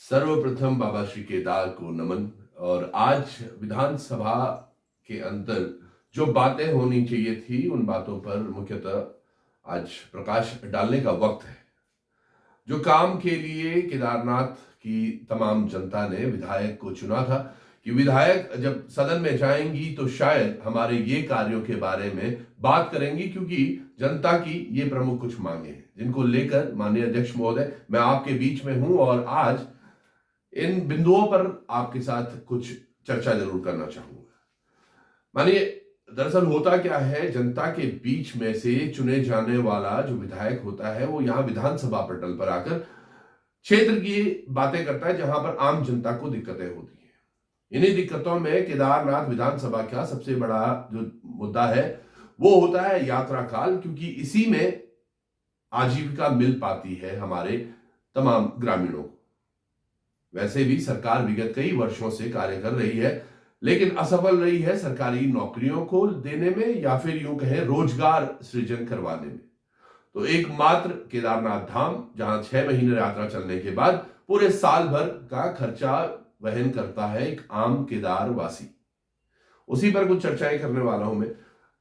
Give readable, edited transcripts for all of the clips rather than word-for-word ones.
सर्वप्रथम बाबा श्री केदार को नमन। और आज विधानसभा के अंदर जो बातें होनी चाहिए थी उन बातों पर मुख्यतः आज प्रकाश डालने का वक्त है। जो काम के लिए केदारनाथ की तमाम जनता ने विधायक को चुना था कि विधायक जब सदन में जाएंगी तो शायद हमारे ये कार्यों के बारे में बात करेंगी, क्योंकि जनता की ये प्रमुख कुछ मांगे हैं जिनको लेकर माननीय अध्यक्ष महोदय मैं आपके बीच में हूं और आज इन बिंदुओं पर आपके साथ कुछ चर्चा जरूर करना चाहूंगा। मानिए, दरअसल होता क्या है, जनता के बीच में से चुने जाने वाला जो विधायक होता है वो यहाँ विधानसभा पटल पर आकर क्षेत्र की बातें करता है जहां पर आम जनता को दिक्कतें होती हैं। इन्हीं दिक्कतों में केदारनाथ विधानसभा का सबसे बड़ा जो मुद्दा है वो होता है यात्रा काल, क्योंकि इसी में आजीविका मिल पाती है हमारे तमाम ग्रामीणों को। वैसे भी सरकार विगत कई वर्षों से कार्य कर रही है, लेकिन असफल रही है सरकारी नौकरियों को देने में या फिर यूं कहें रोजगार सृजन करवाने में। तो एकमात्र केदारनाथ धाम जहां 6 महीने यात्रा चलने के बाद पूरे साल भर का खर्चा वहन करता है एक आम केदार वासी, उसी पर कुछ चर्चाएं करने वाला हूं मैं।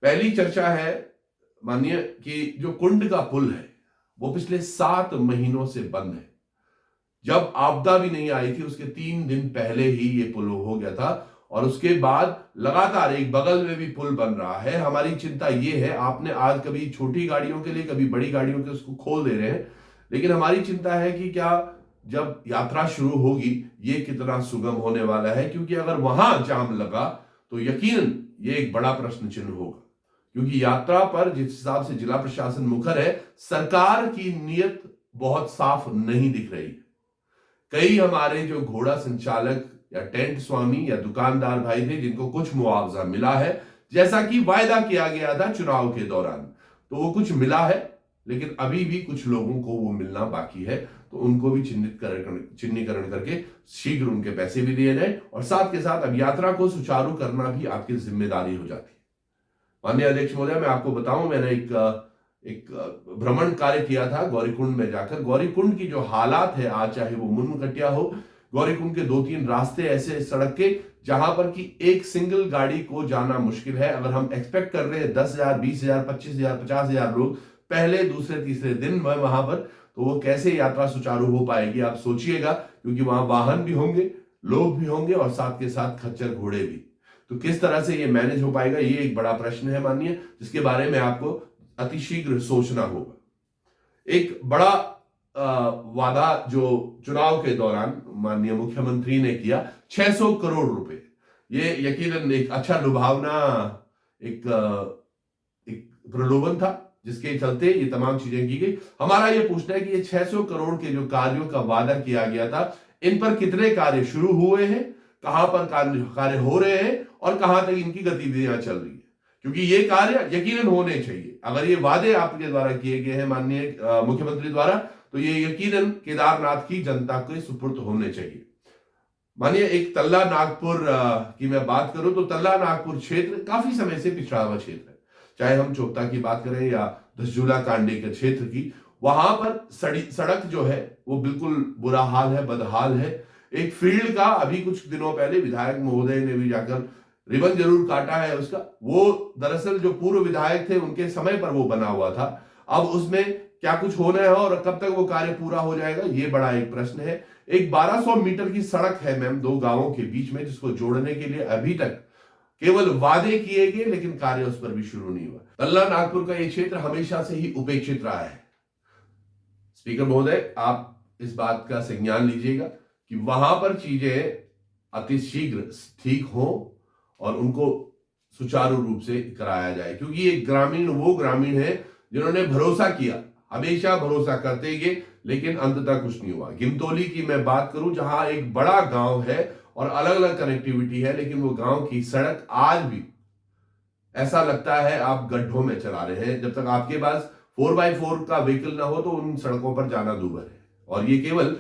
पहली चर्चा है मानिए कि जो कुंड का पुल है वो पिछले 7 महीनों से बंद है। जब आपदा भी नहीं आई थी उसके 3 दिन पहले ही ये पुल हो गया था और उसके बाद लगातार एक बगल में भी पुल बन रहा है। हमारी चिंता ये है, आपने आज कभी छोटी गाड़ियों के लिए कभी बड़ी गाड़ियों के उसको खोल दे रहे हैं, लेकिन हमारी चिंता है कि क्या जब यात्रा शुरू होगी ये कितना सुगम होने वाला है, क्योंकि अगर वहां जाम लगा तो यकीनन ये एक बड़ा प्रश्न चिन्ह होगा। क्योंकि यात्रा पर जिस हिसाब से जिला प्रशासन मुखर है, सरकार की नीयत बहुत साफ नहीं दिख रही है। कई हमारे जो घोड़ा संचालक या टेंट स्वामी या दुकानदार भाई थे जिनको कुछ मुआवजा मिला है, जैसा कि वायदा किया गया था चुनाव के दौरान, तो वो कुछ मिला है, लेकिन अभी भी कुछ लोगों को वो मिलना बाकी है। तो उनको भी चिन्हीकरण करके शीघ्र उनके पैसे भी दिए जाए और साथ के साथ अब यात्रा को सुचारू करना भी आपकी जिम्मेदारी हो जाती है। माननीय अध्यक्ष महोदय, मैं आपको बताऊं, मैंने एक भ्रमण कार्य किया था गौरीकुंड में जाकर। गौरीकुंड की जो हालात है आज, चाहे वो मुनमुनकटिया हो, गौरीकुंड के 2-3 रास्ते ऐसे सड़क के जहां पर कि एक सिंगल गाड़ी को जाना मुश्किल है। अगर हम एक्सपेक्ट कर रहे हैं 10,000, 20,000, 25,000, 50,000 लोग पहले दूसरे तीसरे दिन में वहां पर, तो वो कैसे यात्रा सुचारू हो पाएगी आप सोचिएगा, क्योंकि वहां वाहन भी होंगे, लोग भी होंगे और साथ के साथ खच्चर घोड़े भी। तो किस तरह से ये मैनेज हो पाएगा, ये एक बड़ा प्रश्न है माननीय, जिसके बारे में आपको अतिशीघ्र सोचना होगा। एक बड़ा वादा जो चुनाव के दौरान माननीय मुख्यमंत्री ने किया, 600 करोड़ रुपए, ये यकीनन एक अच्छा लुभावना एक प्रलोभन था जिसके चलते ये तमाम चीजें की गई। हमारा ये पूछना है कि ये 600 करोड़ के जो कार्यों का वादा किया गया था, इन पर कितने कार्य शुरू हुए हैं, कहां पर कार्य हो रहे हैं और कहां तक इनकी गतिविधियां चल रही है, क्योंकि ये कार्य यकीनन होने चाहिए। अगर ये वादे आपके द्वारा किए गए हैं माननीय मुख्यमंत्री द्वारा, तो ये यकीनन केदारनाथ की जनता के सुपुर्द होने चाहिए। मानिए, एक तल्ला नागपुर की मैं बात करूं तो तल्ला नागपुर क्षेत्र काफी समय से पिछड़ा हुआ क्षेत्र है। चाहे हम चोपता की बात करें या धसझूला कांडी के क्षेत्र की, वहां पर सड़क जो है वो बिल्कुल बुरा हाल है, बदहाल है। एक फील्ड का अभी कुछ दिनों पहले विधायक महोदय ने भी जाकर रिबन जरूर काटा है उसका, वो दरअसल जो पूर्व विधायक थे उनके समय पर वो बना हुआ था। अब उसमें क्या कुछ होना है और कब तक वो कार्य पूरा हो जाएगा, ये बड़ा एक प्रश्न है। एक 1200 मीटर की सड़क है मैम 2 गांवों के बीच में, जिसको जोड़ने के लिए अभी तक केवल वादे किए गए, लेकिन कार्य उस पर भी शुरू नहीं हुआ। तल्ला नागपुर का ये क्षेत्र हमेशा से ही उपेक्षित रहा है। स्पीकर महोदय, आप इस बात का संज्ञान लीजिएगा कि वहां पर चीजें अतिशीघ्र ठीक हो और उनको सुचारू रूप से कराया जाए, क्योंकि ये ग्रामीण वो ग्रामीण है जिन्होंने भरोसा किया, हमेशा भरोसा करते गए, लेकिन अंततः कुछ नहीं हुआ। गिमतौली की मैं बात करूं, जहां एक बड़ा गांव है और अलग अलग कनेक्टिविटी है, लेकिन वो गांव की सड़क आज भी ऐसा लगता है आप गड्ढों में चला रहे हैं। जब तक आपके पास 4x4 का व्हीकल ना हो तो उन सड़कों पर जाना दूभर है। और ये केवल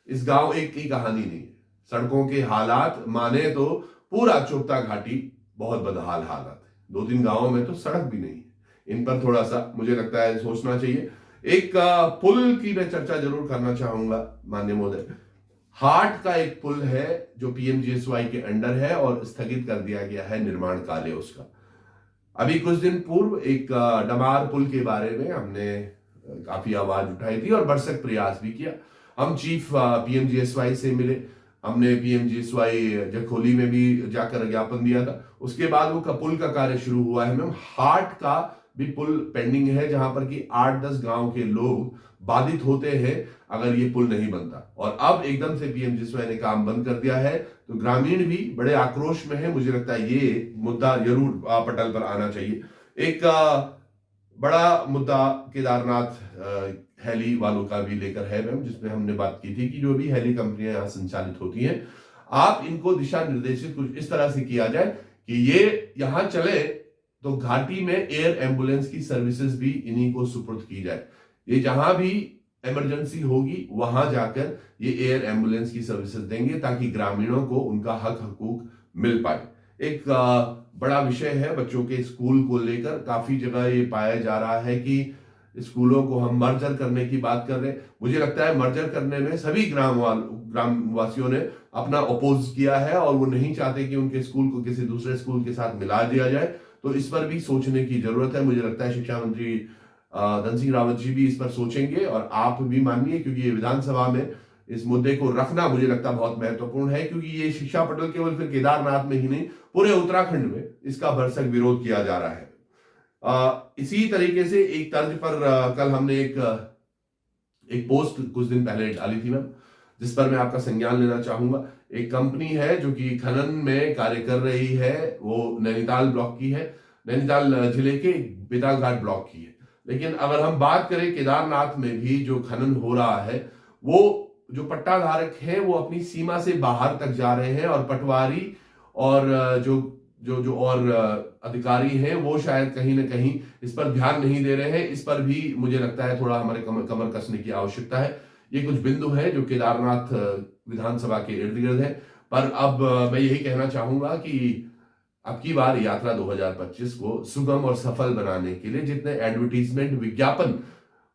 इस गांव एक की कहानी नहीं है, सड़कों के हालात माने तो पूरा चोपता घाटी बहुत बदहाल हालात है। 2-3 गांवों में तो सड़क भी नहीं है। इन पर थोड़ा सा मुझे लगता है सोचना चाहिए। एक पुल की मैं चर्चा जरूर करना चाहूंगा माननीय महोदय। हाट का एक पुल है जो पीएमजीएसवाई के अंडर है और स्थगित कर दिया गया है निर्माण कार्य उसका। अभी कुछ दिन पूर्व एक डमार पुल के बारे में हमने काफी आवाज उठाई थी और भरसक प्रयास भी किया। हम चीफ पीएमजीएसवाई से मिले, हमने पीएमजीएसवाई जखोली में भी जाकर ज्ञापन दिया था। उसके बाद वो पुल का कार्य शुरू हुआ है मैम। हाट का भी पुल पेंडिंग है जहां पर कि 8-10 गांव के लोग बाधित होते हैं अगर ये पुल नहीं बनता। और अब एकदम से पीएमजीएसवाई ने काम बंद कर दिया है तो ग्रामीण भी बड़े आक्रोश में है। मुझे लगता है ये मुद्दा जरूर पटल पर आना चाहिए। एक बड़ा मुद्दा केदारनाथ हेली वालों का भी लेकर है मैम, जिसमें हमने बात की थी कि जो भी हेली कंपनियां यहाँ संचालित होती हैं, आप इनको दिशा निर्देशित कुछ इस तरह से किया जाए कि ये यहां चले तो घाटी में एयर एम्बुलेंस की सर्विसेज भी इन्हीं को सुपुर्द की जाए। ये जहां भी इमरजेंसी होगी वहां जाकर ये एयर एम्बुलेंस की सर्विसेज देंगे ताकि ग्रामीणों को उनका हक हकूक मिल पाए। एक बड़ा विषय है बच्चों के स्कूल को लेकर। काफी जगह ये पाया जा रहा है कि स्कूलों को हम मर्जर करने की बात कर रहे हैं। मुझे लगता है मर्जर करने में सभी ग्रामवासियों ने अपना अपोज किया है और वो नहीं चाहते कि उनके स्कूल को किसी दूसरे स्कूल के साथ मिला दिया जाए। तो इस पर भी सोचने की जरूरत है। मुझे लगता है शिक्षा मंत्री धन सिंह रावत जी भी इस पर सोचेंगे और आप भी मानिए, क्योंकि ये विधानसभा में इस मुद्दे को रखना मुझे लगता है बहुत महत्वपूर्ण है, क्योंकि ये शिक्षा पटल केवल फिर केदारनाथ में ही नहीं पूरे उत्तराखंड में इसका भरसक विरोध किया जा रहा है। इसी तरीके से एक तर्ज पर कल हमने एक पोस्ट कुछ दिन पहले डाली थी मैम, जिस पर मैं आपका संज्ञान लेना चाहूंगा। एक कंपनी है जो कि खनन में कार्य कर रही है, वो नैनीताल ब्लॉक की है, नैनीताल जिले के बेतालघाट ब्लॉक की है। लेकिन अगर हम बात करें केदारनाथ में भी जो खनन हो रहा है, वो जो पट्टाधारक है वो अपनी सीमा से बाहर तक जा रहे हैं और पटवारी और जो और अधिकारी हैं वो शायद कहीं ना कहीं इस पर ध्यान नहीं दे रहे हैं। इस पर भी मुझे लगता है थोड़ा हमारे कमर कसने की आवश्यकता है। ये कुछ बिंदु है जो केदारनाथ विधानसभा के इर्द गिर्द है। पर अब मैं यही कहना चाहूंगा कि अब की बार यात्रा 2025 को सुगम और सफल बनाने के लिए जितने एडवर्टीजमेंट विज्ञापन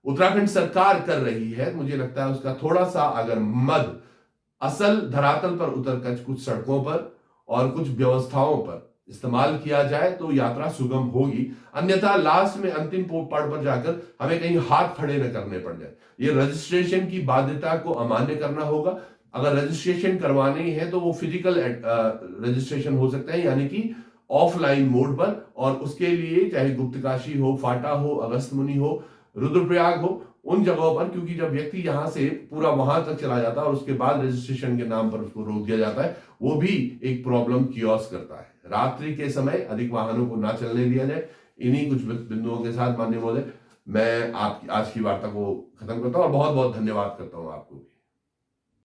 उत्तराखंड सरकार कर रही है, मुझे लगता है उसका थोड़ा सा अगर मद असल धरातल पर उतरकर कुछ सड़कों पर और कुछ व्यवस्थाओं पर इस्तेमाल किया जाए तो यात्रा सुगम होगी। अन्यथा लास्ट में अंतिम पड़ पर जाकर हमें कहीं हाथ खड़े न करने पड़ जाए। ये रजिस्ट्रेशन की बाध्यता को अमान्य करना होगा। अगर रजिस्ट्रेशन करवानी है तो वो फिजिकल रजिस्ट्रेशन हो सकता है, यानी कि ऑफलाइन मोड पर, और उसके लिए चाहे गुप्तकाशी हो, फाटा हो, अगस्त्यमुनि हो, रुद्रप्रयाग हो, उन जगहों पर, क्योंकि जब व्यक्ति यहां से पूरा वहां तक चला जाता है और उसके बाद रजिस्ट्रेशन के नाम पर उसको रोक दिया जाता है, वो भी एक प्रॉब्लम कियोस करता है। रात्रि के समय अधिक वाहनों को ना चलने दिया जाए। इन्हीं कुछ बिंदुओं के साथ माननीय महोदय मैं आपकी आज की वार्ता को खत्म करता हूं और बहुत बहुत धन्यवाद करता हूं आपको भी।